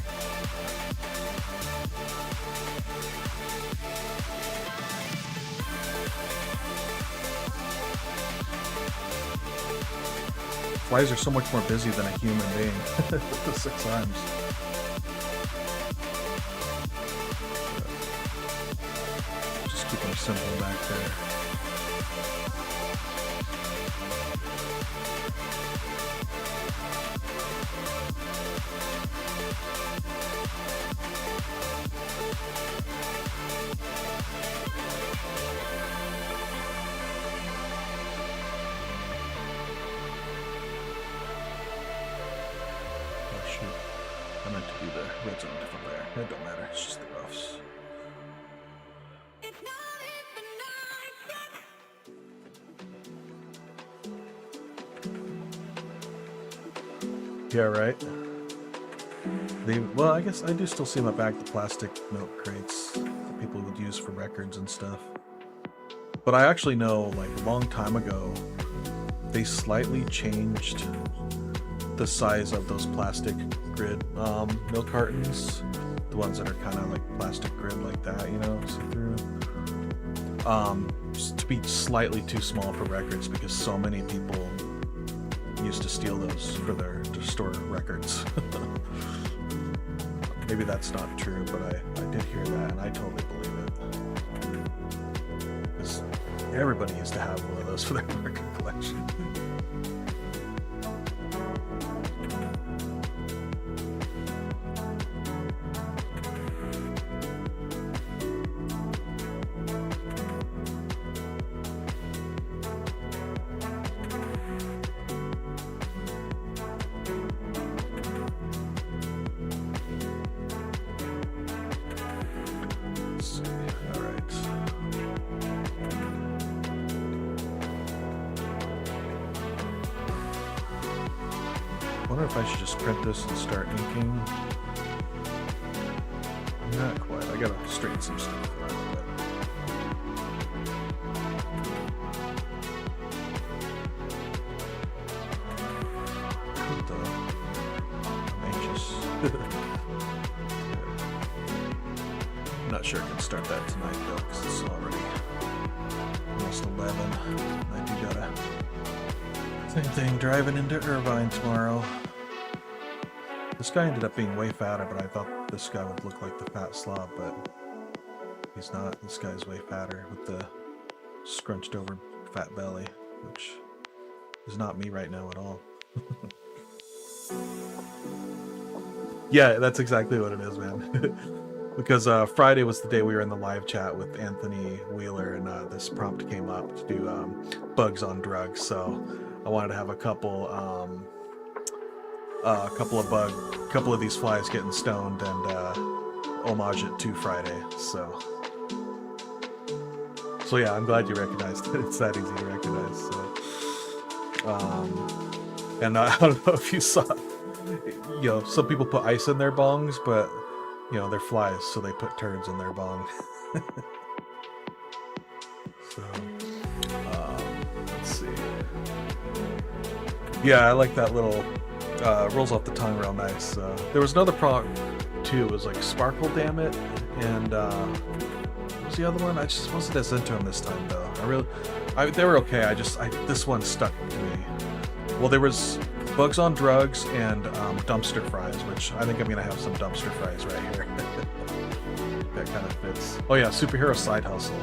Flies are so much more busy than a human being. 6 times. Just keep them simple back there. I meant to do the reds on a different layer. It don't matter, it's just the roughs. Yeah, right. Well, I guess I do still see in the back the plastic milk crates that people would use for records and stuff. But I actually know, like, a long time ago, they slightly changed the size of those plastic grid milk cartons, the ones that are kind of like plastic grid like that, you know, see through, to be slightly too small for records because so many people used to steal those for to store records. Maybe that's not true, but I did hear that and I totally believe it. Because everybody used to have one of those for their record collection. I wonder if I should just print this and start inking. Not quite. I gotta straighten some stuff out. Cool though. I'm anxious. I'm not sure I can start that tonight though, because it's already almost 11. I do gotta. Same thing, driving into Irvine tomorrow. This guy ended up being way fatter, but I thought this guy would look like the fat slob, but he's not. This guy's way fatter with the scrunched over fat belly, which is not me right now at all. Yeah, that's exactly what it is, man. Because Friday was the day we were in the live chat with Anthony Wheeler, and this prompt came up to do bugs on drugs, so I wanted to have a couple of these flies getting stoned and homage it to Friday. So yeah, I'm glad you recognized it. It's that easy to recognize. So, and I don't know if you saw, you know, some people put ice in their bongs, but you know they're flies, so they put turds in their bong. So. Let's see. Yeah, I like that little, rolls off the tongue real nice. There was another prompt too, it was like Sparkle Damn It, and what was the other one? I just wasn't as into them this time though. They were okay, this one stuck to me. Well, there was Bugs on Drugs and Dumpster Fries, which I think I'm gonna have some Dumpster Fries right here. That kind of fits. Oh yeah, Superhero Side Hustle.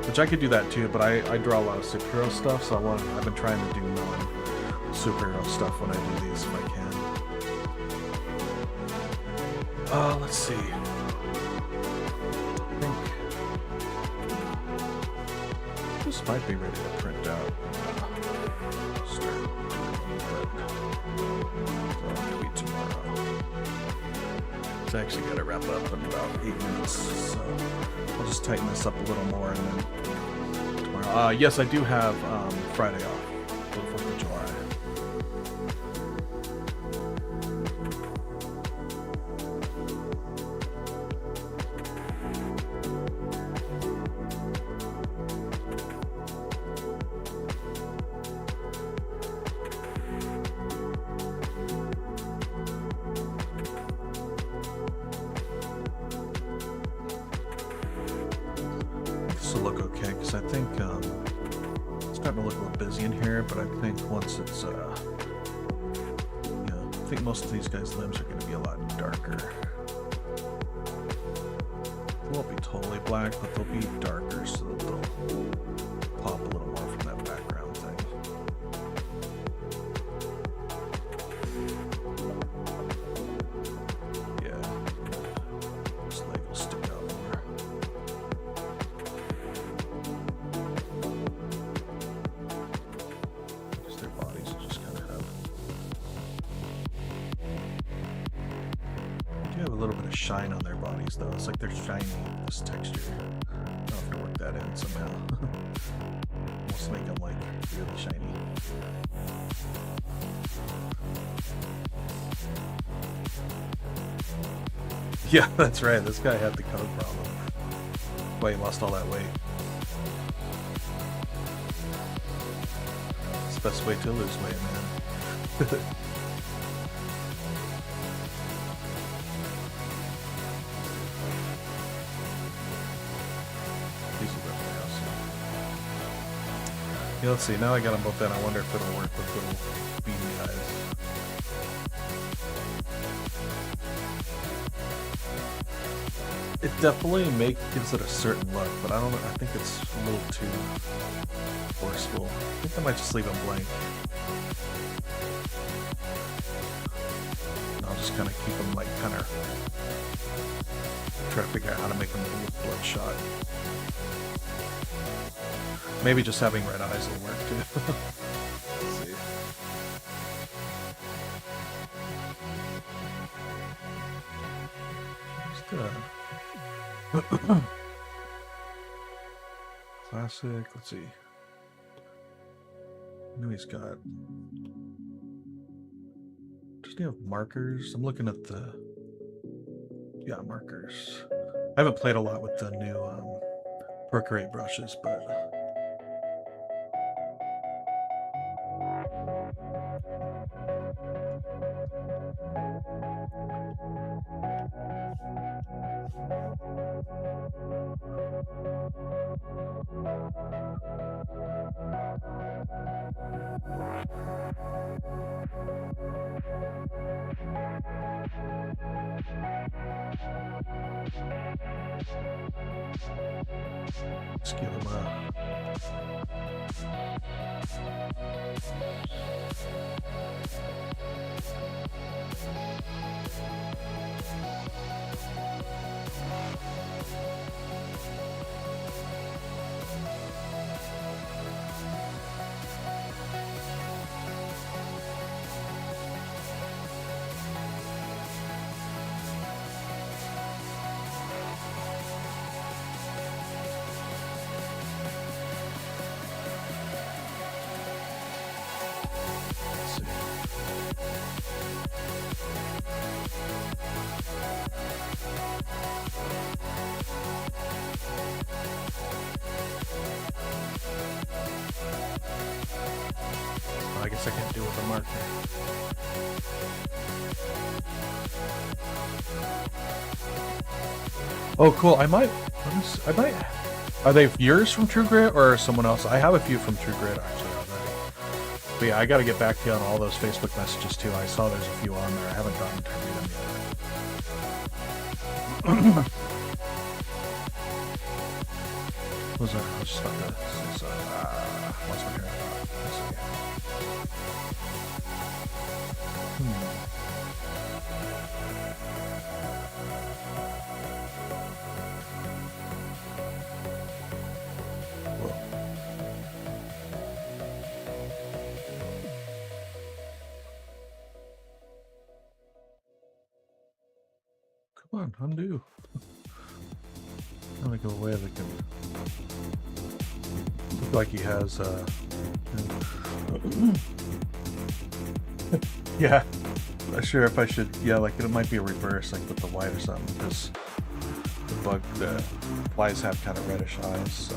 Which I could do that too, but I draw a lot of superhero stuff, so I've been trying to do non-superhero stuff when I do these if I can. Let's see. I think this might be ready to print out. Start doing it. Tweet tomorrow. I actually got to wrap up in about 8 minutes, so I'll just tighten this up a little more and then tomorrow. Yes, I do have Friday off for the 4th of July. Look okay, because I think it's starting to look a little busy in here, but I think once it's I think most of these guys' limbs are going to be a lot darker. They won't be totally black, but they'll be darker, so that they'll pop a little more from that background thing. Yeah, this leg will stick out more. Shine on their bodies though. It's like they're shiny, this texture. I'll have to work that in somehow. Almost make them like really shiny. Yeah, that's right. This guy had the coke problem. That's why he lost all that weight. best way to lose weight, man. These will definitely awesome. Yeah, let's see. Now I got them both in. I wonder if it'll work with little beady eyes. It definitely gives it a certain look, but I don't know. I think it's a little too forceful. I think I might just leave them blank. I'll just kind of keep them like kind of try to figure out how to make them look bloodshot. Maybe just having red eyes will work too. Let's see. Classic. Let's see. I know he's got. Does he have markers? I'm looking at the. Yeah, markers. I haven't played a lot with the new Procreate brushes, but. Let's give him a. I guess I can't do it with a marker. Oh, cool. I might. Are they yours from True Grit or someone else? I have a few from True Grit actually already. But yeah, I got to get back to you on all those Facebook messages too. I saw there's a few on there. I haven't gotten to read them yet. What was that? I was just about to. What's my hair? Come on, undo. I'm gonna go away. They can look like he has. Yeah, not sure if I should. Yeah, like it might be a reverse, like with the white or something, because the flies have kind of reddish eyes. So,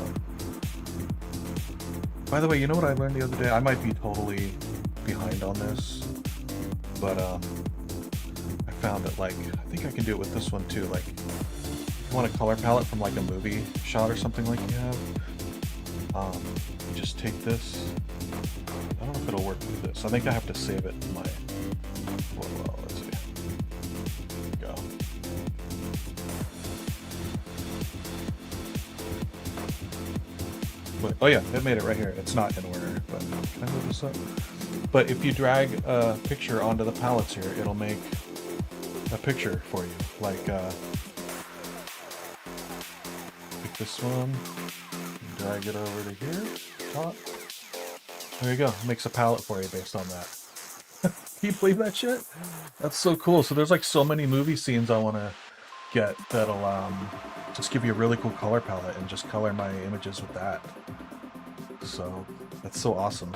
by the way, you know what I learned the other day? I might be totally behind on this, but I found that like I think I can do it with this one too. Like, if you want a color palette from like a movie shot or something like you have, you just take this. I don't know if it'll work with this. I think I have to save it in my. Well, let's see. Go. But, oh yeah, it made it right here. It's not in order, but can I move this up? But if you drag a picture onto the palettes here, it'll make a picture for you. Like, pick this one, drag it over to here, top. There you go. It makes a palette for you based on that. Can you believe that shit? That's so cool. So there's like so many movie scenes I want to get that'll just give you a really cool color palette and just color my images with that. So that's so awesome.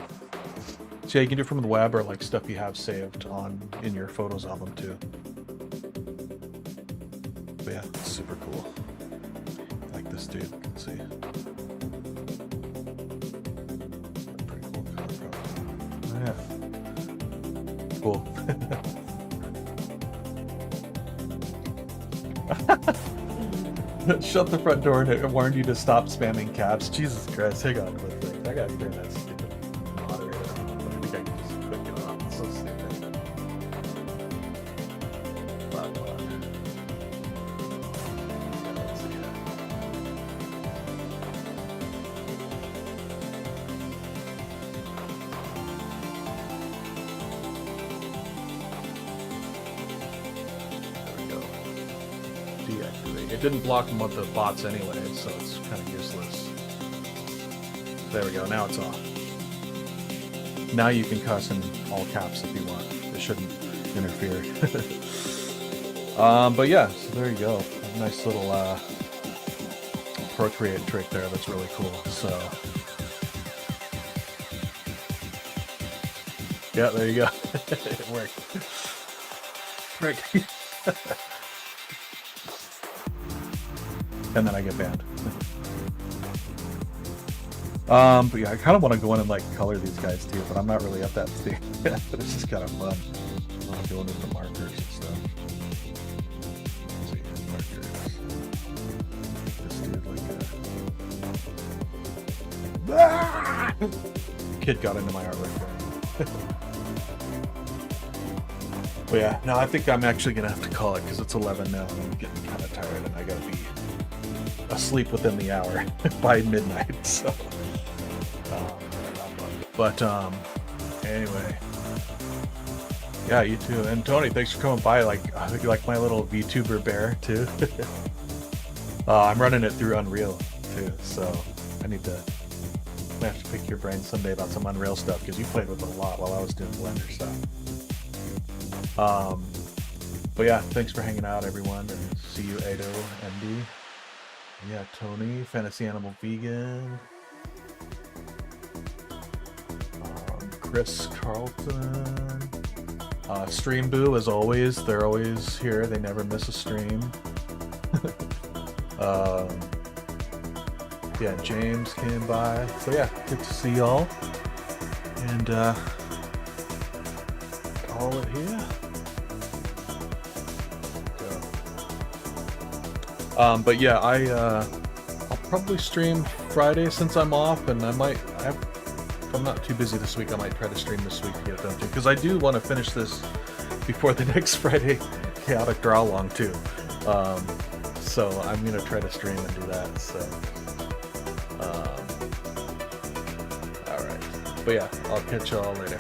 So yeah, you can do it from the web or like stuff you have saved in your photos album too. But yeah, it's super cool. I like this dude. Let's see. Pretty cool color palette. Yeah. Cool. Shut the front door and it warned you to stop spamming caps. Jesus Christ, hang on. I gotta turn that stupid moderator off. I think I can just click it off. It's so stupid. Blah, blah. Yeah, let's see that. There we go. Deactivate. It didn't block them with the bots anyway, so it's kind of useless. There we go. Now it's off. Now you can cuss in all caps if you want. It shouldn't interfere. But yeah, so there you go. A nice little Procreate trick there. That's really cool. So yeah, there you go. It worked. Frick. And then I get banned. But yeah, I kind of want to go in and like color these guys too, but I'm not really at that stage. But it's just kind of fun. Going into the markers and stuff. Let's see, markers. This dude like kid got into my artwork there. But yeah, no, I think I'm actually gonna have to call it because it's 11 now and I'm getting kind of tired and I gotta be asleep within the hour by midnight. So, anyway, yeah, you too. And Tony, thanks for coming by. Like, I think you like my little VTuber bear too. I'm running it through Unreal too, so I have to pick your brain someday about some Unreal stuff because you played with it a lot while I was doing Blender stuff. But yeah, thanks for hanging out, everyone, and see you, Ado, MD. Yeah, Tony, Fantasy Animal Vegan. Chris Carlton. Stream Boo, as always. They're always here. They never miss a stream. Yeah, James came by. So yeah, good to see y'all. And call it here. But yeah, I'll probably stream Friday since I'm off, and if I'm not too busy this week, I might try to stream this week to get it done too, because I do want to finish this before the next Friday Chaotic Draw Along too. So I'm gonna try to stream and do that. So, all right, but yeah, I'll catch y'all later.